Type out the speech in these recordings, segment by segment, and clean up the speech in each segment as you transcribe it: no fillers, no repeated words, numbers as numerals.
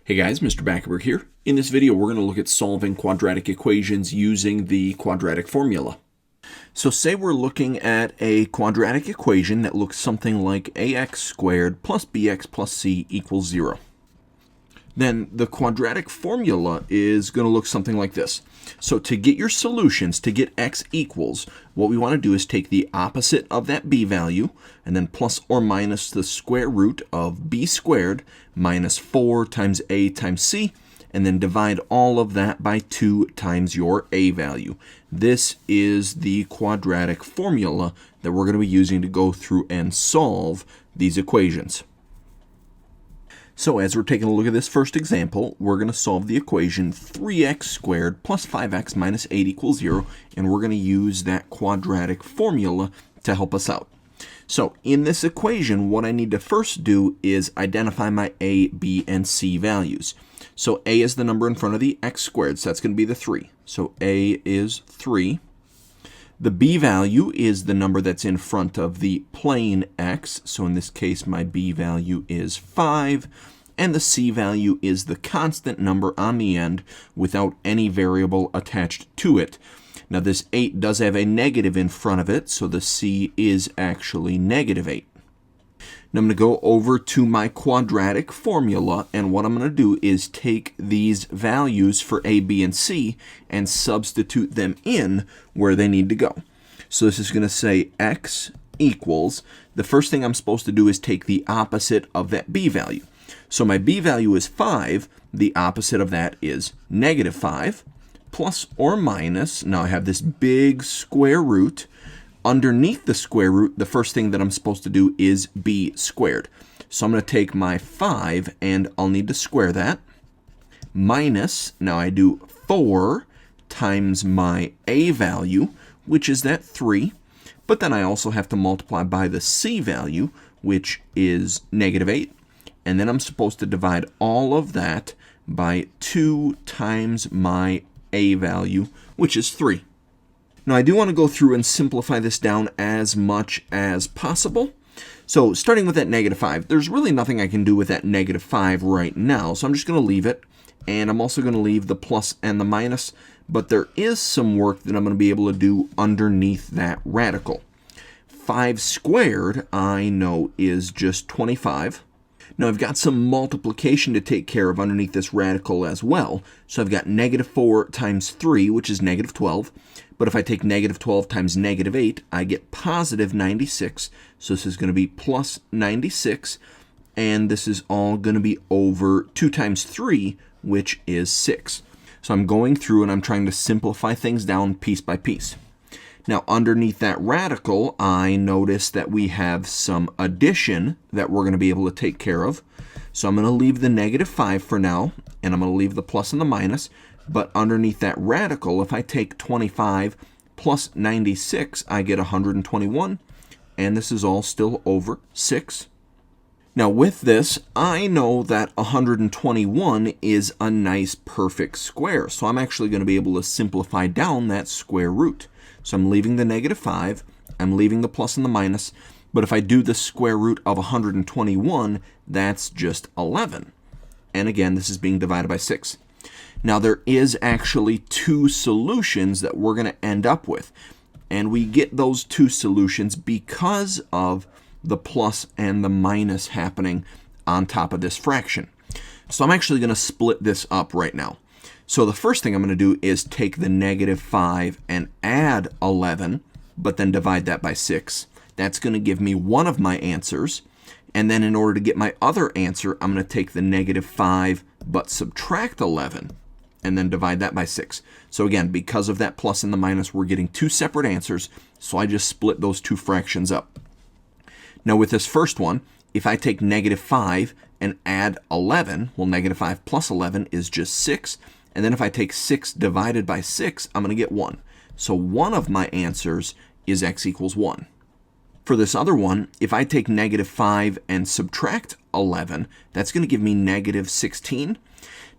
Hey guys, Mr. Backerberg here. In this video, we're going to look at solving quadratic equations using the quadratic formula. So say we're looking at a quadratic equation that looks something like ax squared plus bx plus c equals 0. Then the quadratic formula is going to look something like this. So to get your solutions, to get x equals, what we want to do is take the opposite of that b value and then plus or minus the square root of b squared minus 4 times a times c, and then divide all of that by 2 times your a value. This is the quadratic formula that we're going to be using to go through and solve these equations. So as we're taking a look at this first example, we're going to solve the equation 3x squared plus 5x minus 8 equals 0, and we're going to use that quadratic formula to help us out. So in this equation, what I need to first do is identify my a, b, and c values. So a is the number in front of the x squared, so that's going to be the 3. So a is 3. The b value is the number that's in front of the plane x, so in this case my b value is 5, and the c value is the constant number on the end without any variable attached to it. Now this 8 does have a negative in front of it, so the c is actually negative 8. Now I'm going to go over to my quadratic formula, and what I'm going to do is take these values for a, b, and c and substitute them in where they need to go. So this is going to say x equals, the first thing I'm supposed to do is take the opposite of that b value. So my b value is 5, the opposite of that is negative 5, plus or minus, now I have this big square root. Underneath the square root, the first thing that I'm supposed to do is b squared. So I'm going to take my 5, and I'll need to square that, minus, now I do 4 times my a value, which is that 3, but then I also have to multiply by the c value, which is negative 8, and then I'm supposed to divide all of that by 2 times my a value, which is 3. Now I do want to go through and simplify this down as much as possible. So starting with that negative 5, there's really nothing I can do with that negative 5 right now, so I'm just going to leave it, and I'm also going to leave the plus and the minus, but there is some work that I'm going to be able to do underneath that radical. 5 squared, I know, is just 25. Now I've got some multiplication to take care of underneath this radical as well. So I've got negative 4 times 3, which is negative 12. But if I take negative 12 times negative 8, I get positive 96. So this is going to be plus 96. And this is all going to be over 2 times 3, which is 6. So I'm going through and I'm trying to simplify things down piece by piece. Now underneath that radical, I notice that we have some addition that we're going to be able to take care of. So I'm going to leave the negative 5 for now, and I'm going to leave the plus and the minus. But underneath that radical, if I take 25 plus 96, I get 121, and this is all still over 6. Now with this, I know that 121 is a nice perfect square, so I'm actually going to be able to simplify down that square root. So I'm leaving the negative 5, I'm leaving the plus and the minus, but if I do the square root of 121, that's just 11. And again, this is being divided by 6. Now there is actually 2 solutions that we're going to end up with, and we get those 2 solutions because of the plus and the minus happening on top of this fraction. So I'm actually going to split this up right now. So the first thing I'm going to do is take the negative 5 and add 11, but then divide that by 6. That's going to give me one of my answers. And then in order to get my other answer, I'm going to take the negative 5 but subtract 11 and then divide that by 6. So again, because of that plus and the minus, we're getting 2 separate answers. So I just split those 2 fractions up. Now with this first one, if I take negative 5 and add 11, well, negative 5 plus 11 is just 6. And then if I take 6 divided by 6, I'm going to get 1. So one of my answers is x equals 1. For this other one, if I take negative 5 and subtract 11, that's going to give me negative 16.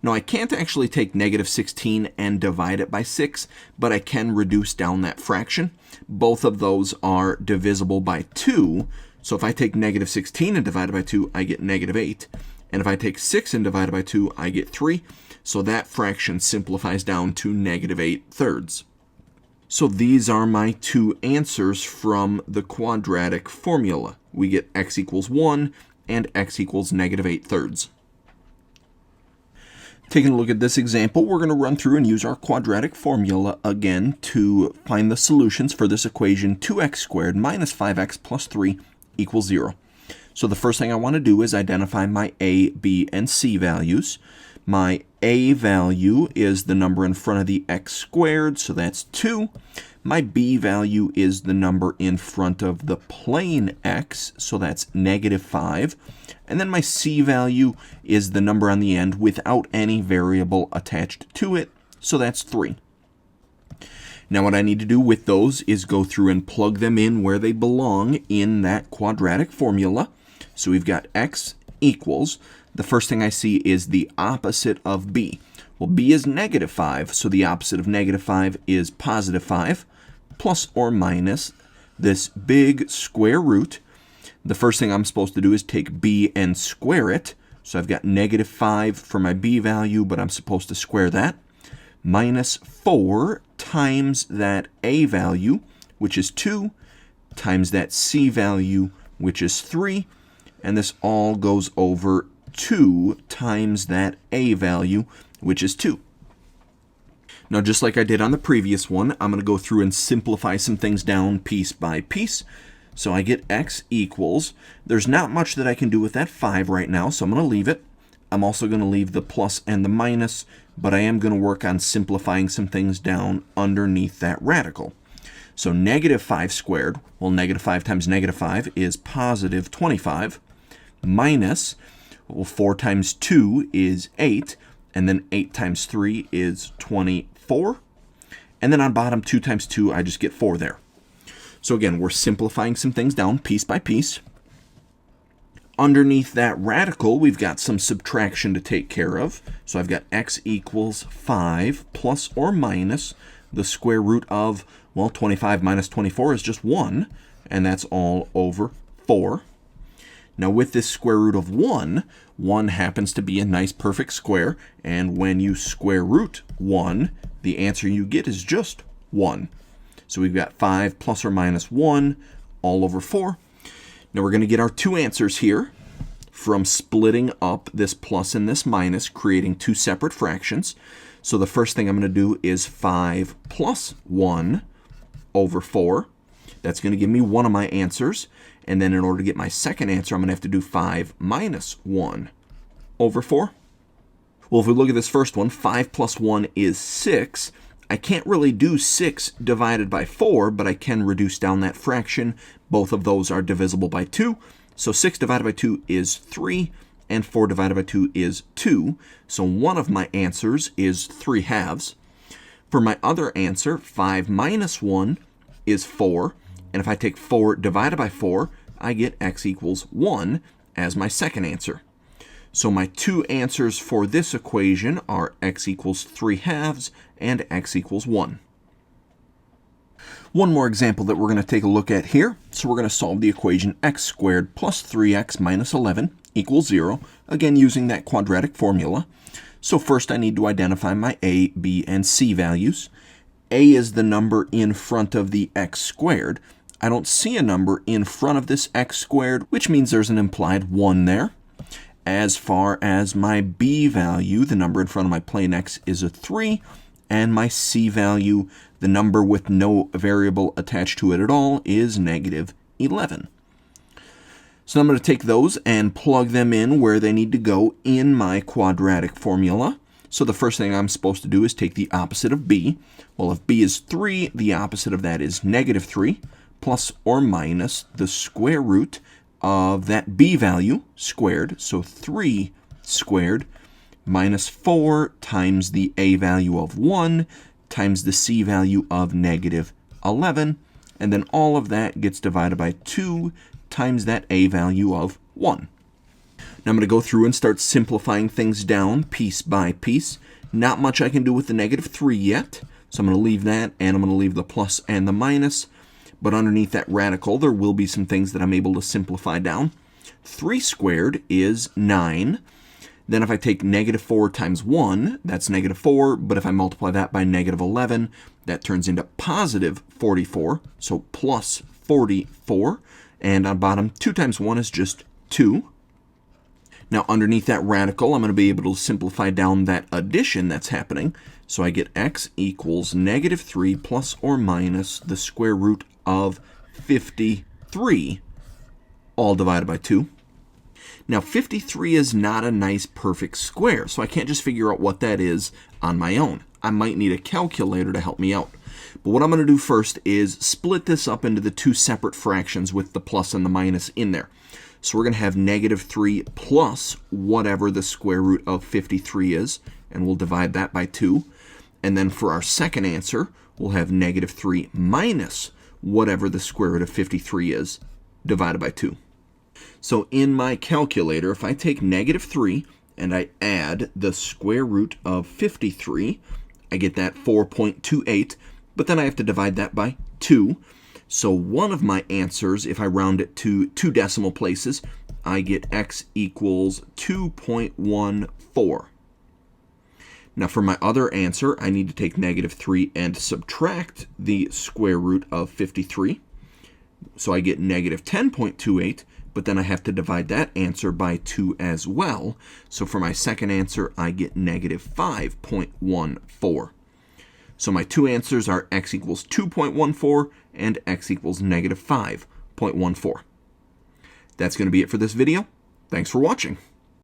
Now I can't actually take negative 16 and divide it by 6, but I can reduce down that fraction. Both of those are divisible by 2. So if I take negative 16 and divide it by 2, I get negative 8. And if I take 6 and divide it by 2, I get 3. So that fraction simplifies down to -8/3. So these are my two answers from the quadratic formula. We get x equals 1 and x equals -8/3. Taking a look at this example, we're going to run through and use our quadratic formula again to find the solutions for this equation 2x squared minus 5x plus 3 equals 0. So the first thing I want to do is identify my a, b, and c values. My a value is the number in front of the x squared, so that's 2. My b value is the number in front of the plane x, so that's -5. And then my c value is the number on the end without any variable attached to it, so that's 3. Now what I need to do with those is go through and plug them in where they belong in that quadratic formula. So we've got x equals, the first thing I see is the opposite of b. Well, b is -5, so the opposite of -5 is +5, plus or minus this big square root. The first thing I'm supposed to do is take b and square it. So I've got -5 for my b value, but I'm supposed to square that. Minus 4 times that a value, which is 2, times that c value, which is 3. And this all goes over 2 times that a value, which is 2. Now, just like I did on the previous one, I'm going to go through and simplify some things down piece by piece. So I get x equals, there's not much that I can do with that 5 right now, so I'm going to leave it. I'm also going to leave the plus and the minus, but I am going to work on simplifying some things down underneath that radical. So -5 squared, well, -5 times -5 is +25, minus, well, 4 times 2 is 8, and then 8 times 3 is 24. And then on bottom, 2 times 2, I just get 4 there. So again, we're simplifying some things down piece by piece. Underneath that radical, we've got some subtraction to take care of. So I've got x equals 5 plus or minus the square root of, well, 25 minus 24 is just 1, and that's all over 4. Now with this square root of 1, 1 happens to be a nice perfect square, and when you square root 1, the answer you get is just 1. So we've got 5 plus or minus 1 all over 4. Now we're going to get our two answers here from splitting up this plus and this minus, creating two separate fractions. So the first thing I'm going to do is 5 plus 1 over 4. That's going to give me one of my answers. And then in order to get my second answer, I'm going to have to do 5 minus 1 over 4. Well, if we look at this first one, 5 plus 1 is 6. I can't really do 6 divided by 4, but I can reduce down that fraction. Both of those are divisible by 2. So 6 divided by 2 is 3, and 4 divided by 2 is 2. So one of my answers is 3/2. For my other answer, 5 minus 1 is 4. And if I take 4 divided by 4, I get x equals 1 as my second answer. So my two answers for this equation are x equals 3/2 and x equals 1. One more example that we're going to take a look at here. So we're going to solve the equation x squared plus 3x minus 11 equals 0, again using that quadratic formula. So first I need to identify my a, b, and c values. A is the number in front of the x squared. I don't see a number in front of this x squared, which means there's an implied 1 there. As far as my b value, the number in front of my plane x is a 3, and my c value, the number with no variable attached to it at all, is -11. So I'm going to take those and plug them in where they need to go in my quadratic formula. So the first thing I'm supposed to do is take the opposite of b. Well, if b is 3, the opposite of that is -3, plus or minus the square root of that b value squared, so 3 squared, minus 4 times the a value of 1 times the c value of -11, and then all of that gets divided by 2 times that a value of 1. Now I'm going to go through and start simplifying things down piece by piece. Not much I can do with the -3 yet, so I'm going to leave that, and I'm going to leave the plus and the minus. But underneath that radical, there will be some things that I'm able to simplify down. 3 squared is 9. Then if I take negative 4 times 1, that's negative 4, but if I multiply that by negative 11, that turns into positive 44, so plus 44. And on bottom, 2 times 1 is just 2. Now underneath that radical, I'm going to be able to simplify down that addition that's happening. So I get x equals negative 3 plus or minus the square root of 53, all divided by 2. Now 53 is not a nice perfect square, so I can't just figure out what that is on my own. I might need a calculator to help me out. But what I'm going to do first is split this up into the two separate fractions with the plus and the minus in there. So we're going to have negative 3 plus whatever the square root of 53 is, and we'll divide that by 2. And then for our second answer, we'll have negative 3 minus whatever the square root of 53 is, divided by 2. So in my calculator, if I take negative 3 and I add the square root of 53, I get that 4.28, but then I have to divide that by 2. So one of my answers, if I round it to 2 decimal places, I get x equals 2.14. Now for my other answer, I need to take negative 3 and subtract the square root of 53. So I get negative 10.28, but then I have to divide that answer by 2 as well. So for my second answer, I get negative 5.14. So my two answers are x equals 2.14 and x equals negative 5.14. That's going to be it for this video. Thanks for watching.